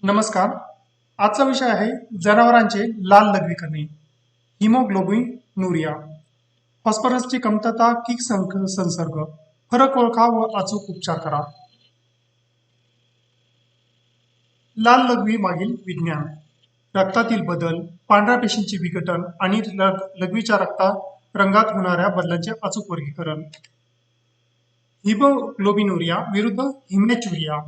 नमस्कार. आजचा विषय आहे जनावरांचे लाल लघवी करणे. हिमोग्लोबिनुरिया. फॉस्फरसची कमतरता की संसर्ग. फरक ओळखा व अचूक उपचार करा. लाल लघवी मागील विज्ञान. रक्तातील बदल, पांढऱ्या पेशींचे विघटन आणि लघवीच्या रंगात होणाऱ्या बदलांचे अचूक वर्गीकरण. हिमोग्लोबिनुरिया विरुद्ध हिमॅच्युरिया.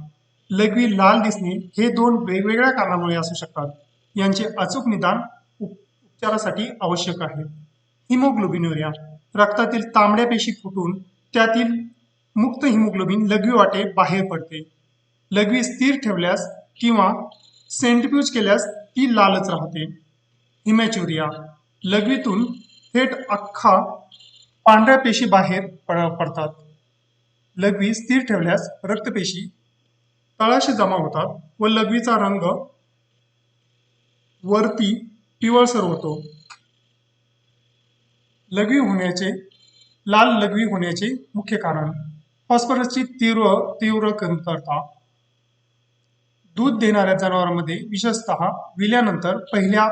लघवी लाल दिसणे हे दोन वेगवेगळ्या कारणामुळे असू शकतात. यांचे अचूक निदान उपचारासाठी आवश्यक आहे. हिमोग्लोबिनुरिया रक्तातील तांबड्या पेशी फुटून त्यातील मुक्त हिमोग्लोबिन लघवी वाटे बाहेर पडते. लघवी स्थिर ठेवल्यास किंवा सेंट्रिफ्यूज केल्यास ती लालच राहते. हिमॅच्युरिया लघवीतून थेट अख्खा पांढऱ्या पेशी बाहेर पडतात. लघवी स्थिर ठेवल्यास रक्तपेशी तळाशी जमा होतात व लघवीचा रंग वरती पिवळसर होतो. लाल लघवी होण्याचे मुख्य कारण फॉस्फरसची तीव्र कमतरता. दूध देणाऱ्या जनावरांमध्ये विशेषतः विल्यानंतर पहिल्या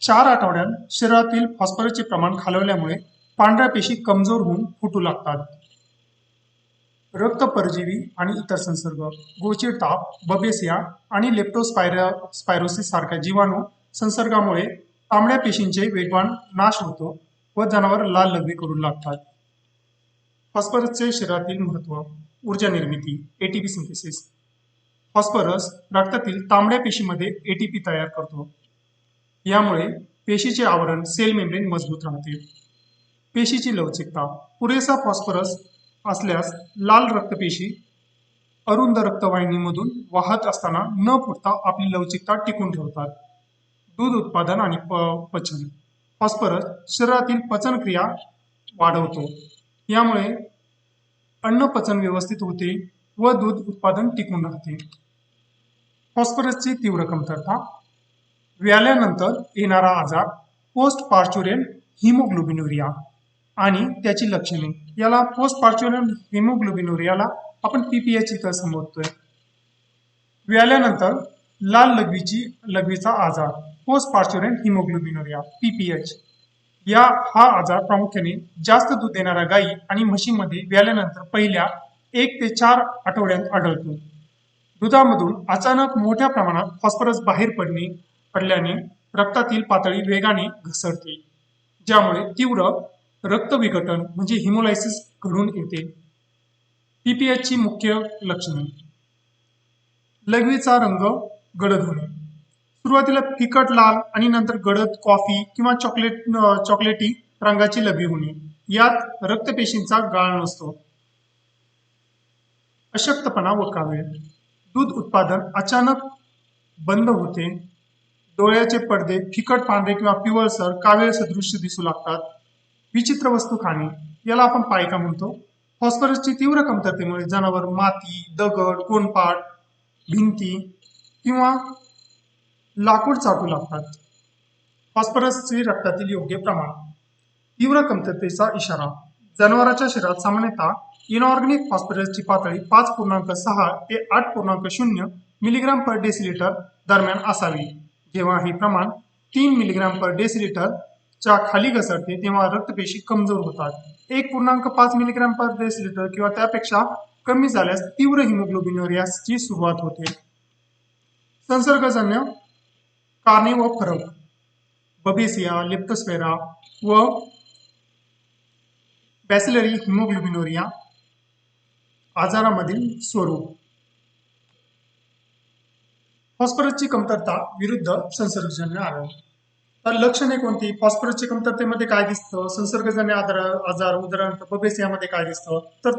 4 आठवड्यात शरीरातील फॉस्फरसचे प्रमाण खालवल्यामुळे पांढऱ्या पेशी कमजोर होऊन फुटू लागतात. रक्त परजीवी आणि इतर संसर्ग. गोचिड ताप, बबेसिया आणि लेप्टोस्पायरोसिस सारख्या जीवाणू संसर्गामुळे तांबड्या पेशींचे वेगवान नाश होतो व जनावर लाल लघवी करू लागतात. फॉस्फरसचे शरीरातील महत्व. ऊर्जा निर्मिती, एटीपी सिंथेसिस. फॉस्फरस रक्तातील तांबड्या पेशीमध्ये एटीपी तयार करतो. यामुळे पेशीचे आवरण सेल मेम्ब्रेन मजबूत राहते. पेशीची लवचिकता. पुरेसा फॉस्फरस असल्यास लाल रक्तपेशी अरुंद रक्तवाहिनीमधून वाहत असताना न फुटता आपली लवचिकता टिकून ठेवतात. दूध उत्पादन आणि पचन. फॉस्फरस शरीरातील पचनक्रिया वाढवतो. यामुळे अन्न पचन व्यवस्थित होते व दूध उत्पादन टिकून राहते. फॉस्फरसची तीव्र कमतरता. व्याल्यानंतर येणारा आजार पोस्ट पार्च्युरियल हिमोग्लोबिनुरिया आणि त्याची लक्षणे. याला पोस्ट पार्च्युरियल हिमोग्लोबिनुरियाला आपण पीपीएच इथं संबोधतोय. व्याल्यानंतर लाल लघवीचा आजार पोस्ट पार्च्युरियल हिमोग्लोबिनुरिया पीपीएच. हा आजार प्रामुख्याने जास्त दूध देणाऱ्या गायी आणि म्हशींमध्ये व्याल्यानंतर पहिल्या 1 ते 4 आठवड्यात आढळतो. दुधामधून अचानक मोठ्या प्रमाणात फॉस्फरस बाहेर पडल्याने रक्तातील पातळी वेगाने घसरते, ज्यामुळे तीव्र रक्त विघटन म्हणजे हिमोलायसिस घडून येते. पीपीएचची मुख्य लक्षणे. लघवीचा रंग गडद होणे. सुरुवातीला फिकट लाल आणि नंतर गडद कॉफी किंवा चॉकलेटी रंगाची लघवी होणे. यात रक्तपेशींचा गाळ नसतो. अशक्तपणा व कावीळ. दूध उत्पादन अचानक बंद होते. डोळ्याचे पडदे फिकट पांढरे किंवा पिवळसर कावीळ सदृश्य दिसू लागतात. विचित्र वस्तू खाणे, याला आपण पायका म्हणतो. फॉस्फरसची तीव्र कमतरतेमुळे जनावर माती, दगड, गोणपाट, भिंती किंवा लाकूड चाटू लागतात. फॉस्फरसचे रक्तातील योग्य प्रमाण. तीव्र कमतरतेचा इशारा. जनावरांच्या शरीरात सामान्यतः इनऑर्गॅनिक फॉस्फरसची पातळी 5.6 ते 8.0 मिलीग्राम पर डेसिलिटर दरम्यान असावी. जेव्हा हे प्रमाण 3 मिलीग्राम पर डेसिलिटर च्या खाली घसरते तेव्हा रक्तपेशी कमजोर होतात. 1.5 मिलीग्राम पर डेसिलिटर किंवा त्यापेक्षा कमी झाल्यास तीव्र हिमोग्लोबिनुरियाची सुरुवात होते. संसर्गजन्य कारणे व फरक. बबेसिया, लेप्टोस्पिरा व बॅसिलरी हिमोग्लोबिनुरिया आजारामधील स्वरूप. फॉस्फरसची कमतरता विरुद्ध संसर्गजन्य आजार. तर लक्षणे कोणती? फॉस्फरसच्या कमतरतेमध्ये काय दिसतं? संसर्गजन्य आजार उदाहरणार्थ बबेसियामध्ये काय दिसतं? तर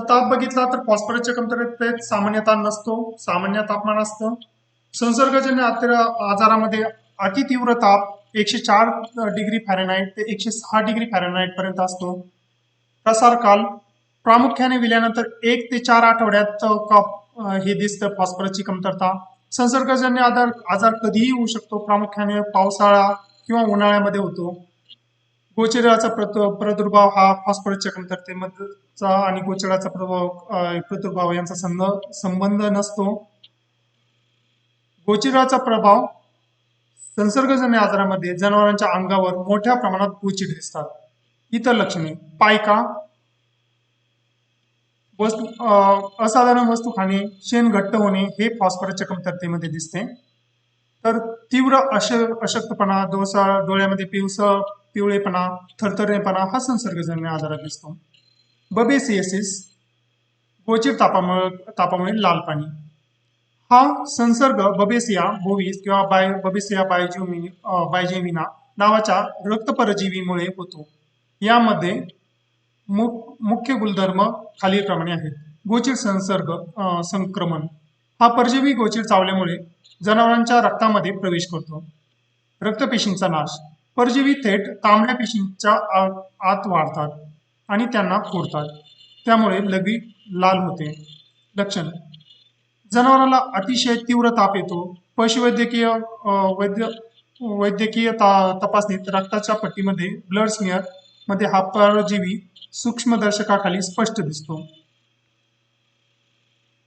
ताप बघितला तर फॉस्फरसच्या कमतरतेत सामान्यतः नसतो, सामान्य तापमान असतं. संसर्गजन्य आजारामध्ये अतितीव्र ताप 104 डिग्री फॅरेनहाइट ते 106 डिग्री फॅरेनहाइट पर्यंत असतो. प्रसार काल प्रामुख्याने विल्यानंतर 1 ते 4 आठवड्यात हे दिसतं फॉस्फरसची कमतरता. संसर्गजन्य आजार कधीही होऊ शकतो, प्रामुख्याने पावसाळा किंवा उन्हाळ्यामध्ये होतो. गोचराचा प्रादुर्भाव हा फॉस्फरसच्या कमतरतेचा आणि गोचराचा प्रादुर्भाव यांचा संबंध नसतो. गोचिराचा प्रभाव संसर्गजन्य आजारामध्ये जनावरांच्या अंगावर मोठ्या प्रमाणात गोचीड दिसतात. इतर लक्षणे पायका, असाधारण वस्तू खाणे, शेण घट्ट होणे हे फॉस्फरसच्या कमतरतेमध्ये दिसते. तर तीव्र अशक्तपणा, डोळ्यामध्ये पिवळेपणा, थरथरेपणा हा संसर्गजन्य आजारात दिसतो. बबेसिएसिस, गोचीड तापामुळे लाल पाणी, हा संसर्ग बबेसिया बोविस किंवा बबेसिया बायजेमिना नावाच्या रक्तपरजीवीमुळे होतो. यामध्ये मुख्य गुणधर्म खालीलप्रमाणे आहेत. गोचीड संक्रमण, हा परजीवी गोचीड चावल्यामुळे जनावरांच्या रक्तामध्ये प्रवेश करतो. रक्तपेशींचा नाश, परजीवी थेट तांबड्या पेशींच्या आत वाढतात आणि त्यांना फोडतात, त्यामुळे लघवी लाल होते. लक्षण, जनावराला अतिशय तीव्र ताप येतो. वैद्यकीय तपासणीत रक्ताच्या पट्टीमध्ये ब्लड स्मिअर मध्ये हा परजीवी सूक्ष्मदर्शकाखाली स्पष्ट दिसतो.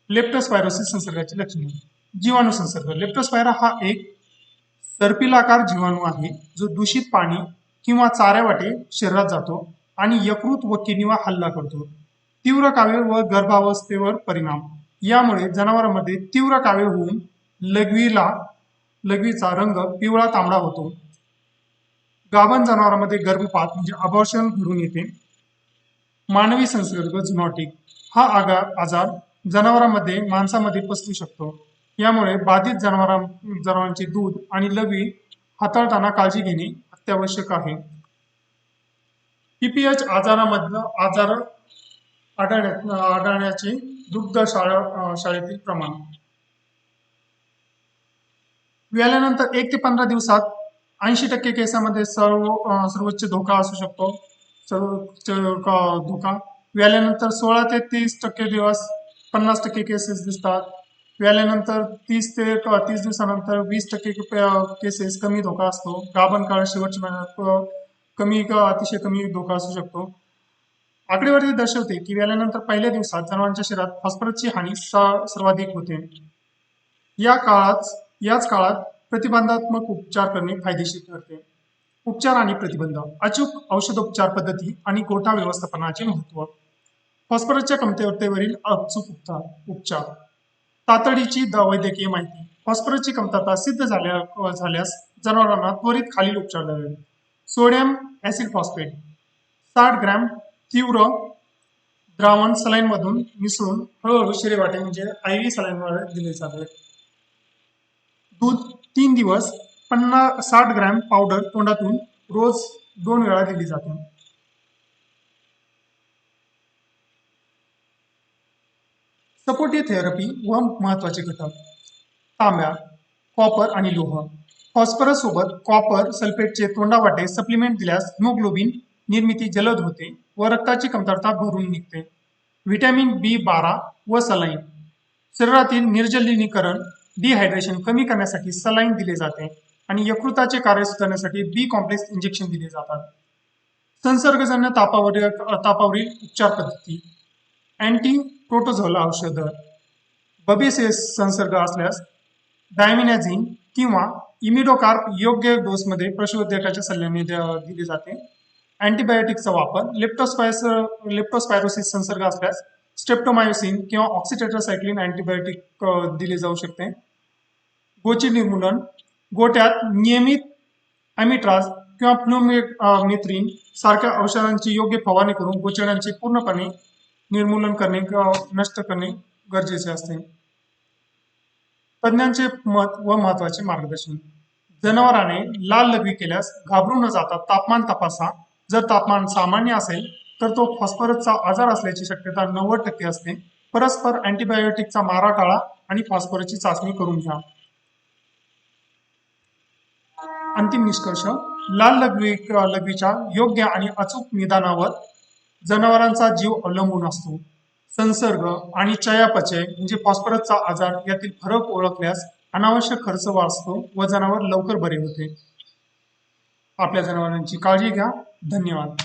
लेप्टोस्पायरोसिस संसर्गाची लक्षणे. जीवाणू संसर्ग, लेप्टोस्पायरा हा एक सर्पिलाकार जीवाणू आहे जो दूषित पाणी किंवा चाऱ्यावाटे शरीरात जातो आणि यकृत व किडनीवर हल्ला करतो. तीव्र कावीळ व गर्भावस्थेवर परिणाम, यामुळे जनावरांमध्ये तीव्र कावीळ होऊन लघवीचा रंग पिवळा तांबडा होतो. गाभण जनावरांमध्ये गर्भपात म्हणजे अबॉर्शन घडून येते. मानवी संसर्ग झुनॉटिक, हा आजार जनावरांमध्ये माणसामध्ये पसरू शकतो. यामुळे बाधित जनावरांचे दूध आणि लघवी हाताळताना काळजी घेणे अत्यावश्यक आहे. पीपीएच आजार आढळण्याचे दुग्ध शाळेतील प्रमाण. व्याल्यानंतर 1 ते 15 दिवसात 80% केसामध्ये सर्वोच्च धोका असू शकतो. धोका व्याल्यानंतर 16 ते 30% दिवस 50% केसेस दिसतात. व्याल्यानंतर 30 ते 30 दिवसानंतर 20% केसेस कमी धोका असतो. गाभण काळ शेवटच्या महिन्यात अतिशय कमी धोका असू शकतो. आकडेवारी दर्शवते की व्याल्यानंतर पहिल्या दिवसात जनावरांच्या शरीरात फॉस्फरसची हानी सर्वाधिक होते. याच काळात प्रतिबंधात्मक उपचार करणे फायदेशीर ठरते. उपचार आणि प्रतिबंध, अचूक औषधोपचार पद्धती आणि गोठा व्यवस्थापनाचे महत्व. फॉस्फरसच्या कमतरतेवरील अचूक उपचार. तातडीची वैद्यकीय माहिती. फॉस्फरसची कमतरता सिद्ध झाल्यास जनावरांना त्वरित खालील उपचार द्यावे. सोडियम ऍसिड फॉस्फेट 60 ग्रॅम तीव्र द्रावण सलाईन मधून मिसळून हळूहळू शिरेवाटे म्हणजे IV सलाईनद्वारे दिले जाते. दूध 3 दिवस 60 ग्रॅम पावडर तोंडातून रोज 2 वेळा दिली जाते. सपोर्टिव्ह थेरपी व महत्वाचे घटक. तांब्या, कॉपर आणि लोह. फॉस्फरस सोबत कॉपर सल्फेटचे तोंडावाटे सप्लिमेंट दिल्यास हिमोग्लोबिन निर्मिती जलद होते व रक्ताची कमतरता भरून निघते. व्हिटॅमिन B12 व सलाईन. शरीरातील निर्जलीकरण डिहायड्रेशन कमी करण्यासाठी सलाईन दिले जाते आणि यकृताचे कार्य सुधारण्यासाठी B कॉम्प्लेक्स इंजेक्शन दिले जातात. संसर्गजन्य तापावरील उपचार पद्धती. अँटी प्रोटोझोल औषध. बबेसियस संसर्ग असल्यास डायमिनॅझिन किंवा इमिडोकार्प योग्य डोसमध्ये पशुवैद्यकाच्या सल्ल्याने दिले जाते. अँटीबायोटिकचा वापर. लेप्टोस्पायरोसिस संसर्ग असल्यास स्ट्रेप्टोमायोसिन किंवा ऑक्सिटेट्रासायक्लिन अँटीबायोटिक दिले जाऊ शकते. गोचीड निर्मूलन. गोट्यात नियमित ॲमिट्राज किंवा फ्लुमेथ्रिन सारख्या औषधांची योग्य फवारणी करून गोचीडांचे पूर्णपणे निर्मूलन करणे नष्ट करणे गरजेचे असते. तज्ञांचे मत व महत्वाचे मार्गदर्शन. जनावराने लाल लघवी केल्यास घाबरू न जाता तापमान तपासा. जर तापमान सामान्य असेल तर तो फॉस्फरसचा आजार असल्याची शक्यता 90% असते. परस्पर अँटीबायोटिकचा मारा टाळा आणि फॉस्फरसची चाचणी करून घ्या. अंतिम निष्कर्ष. लाल लघवीच्या योग्य आणि अचूक निदानावर जनावरांचा जीव अवलंबून असतो. संसर्ग आणि चयापचय म्हणजे फॉस्फरसचा आजार यातील फरक ओळखल्यास अनावश्यक खर्च वाचतो व जनावर लवकर बरे होते. आपल्या जनावरांची काळजी घ्या. धन्यवाद.